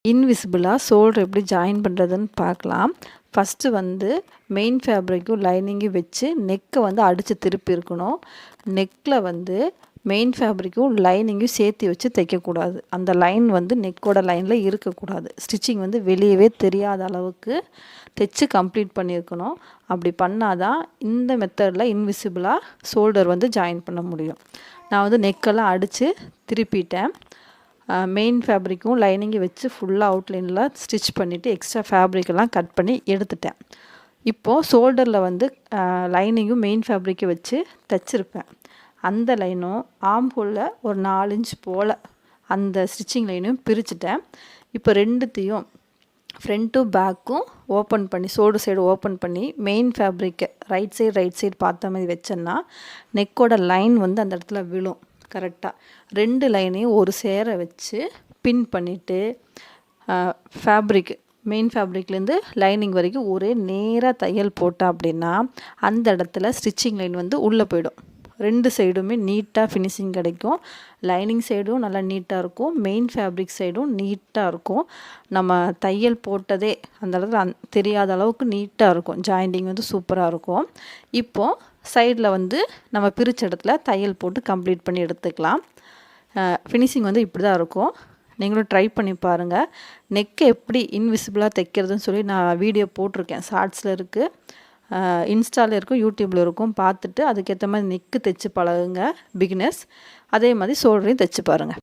இன்விசிபிளாக shoulder எப்படி join பண்ணுறதுன்னு பார்க்கலாம். ஃபஸ்ட்டு வந்து மெயின் ஃபேப்ரிக்கும் லைனிங்கும் வச்சு நெக்கை வந்து அடித்து திருப்பி இருக்கணும். நெக்கில் வந்து மெயின் ஃபேப்ரிக்கும் லைனிங்கும் சேர்த்து வச்சு தைக்கக்கூடாது. அந்த லைன் வந்து நெக்கோட லைனில் இருக்கக்கூடாது. ஸ்டிச்சிங் வந்து வெளியவே தெரியாத அளவுக்கு தைச்சு கம்ப்ளீட் பண்ணியிருக்கணும். அப்படி பண்ணாதான் இந்த மெத்தடில் இன்விசிபிளாக ஷோல்டர் வந்து ஜாயின் பண்ண முடியும். நான் வந்து நெக்கெல்லாம் அடித்து திருப்பிட்டேன். மெயின் ஃபேப்ரிக்கும் லைனிங்கும் வச்சு ஃபுல்லாக அவுட்லைனில் ஸ்டிச் பண்ணிவிட்டு எக்ஸ்ட்ரா ஃபேப்ரிக்கெல்லாம் கட் பண்ணி எடுத்துட்டேன். இப்போது ஷோல்டரில் வந்து லைனிங்கும் மெயின் ஃபேப்ரிக்கை வச்சு தைச்சிருப்பேன். அந்த லைனும் ஆம்ஹோலில் ஒரு 4 இன்ச் போல் அந்த ஸ்டிச்சிங் லைனும் பிரிச்சுட்டேன். இப்போ ரெண்டுத்தையும் ஃப்ரண்ட்டும் பேக்கும் ஓப்பன் பண்ணி ஷோல்டர் சைடு ஓப்பன் பண்ணி மெயின் ஃபேப்ரிக்கை ரைட் சைடு பார்த்த மாதிரி வச்சேன்னா நெக்கோட லைன் வந்து அந்த இடத்துல விழும். கரெக்டாக 2 லைனையும் ஒரு சேர வச்சு பின் பண்ணிவிட்டு மெயின் ஃபேப்ரிக்லேருந்து லைனிங் வரைக்கும் ஒரே நேராக தையல் போட்டால் அப்படின்னா அந்த இடத்துல ஸ்டிச்சிங் லைன் வந்து உள்ளே போயிடும். 2 சைடுமே நீட்டாக ஃபினிஷிங் கிடைக்கும். லைனிங் சைடும் நல்லா நீட்டாக இருக்கும், மெயின் ஃபேப்ரிக் சைடும் நீட்டாக இருக்கும். நம்ம தையல் போட்டதே அந்த இடத்துல தெரியாத அளவுக்கு நீட்டாக இருக்கும். ஜாயிண்டிங் வந்து சூப்பராக இருக்கும். இப்போது சைடில் வந்து நம்ம பிரித்த இடத்துல தையல் போட்டு கம்ப்ளீட் பண்ணி எடுத்துக்கலாம். ஃபினிஷிங் வந்து இப்படி தான் இருக்கும். நீங்களும் ட்ரை பண்ணி பாருங்கள். நெக்கை எப்படி இன்விசிபிளாக தைக்கிறதுன்னு சொல்லி நான் வீடியோ போட்டிருக்கேன். ஷார்ட்ஸில் இருக்குது, இன்ஸ்டாவில் இருக்கும், யூடியூப்பில் இருக்கும். பார்த்துட்டு அதுக்கேற்ற மாதிரி நெக்கு தைச்சு பழகுங்க பிகினர்ஸ். அதே மாதிரி ஷோல்டரையும் தைச்சு பாருங்கள்.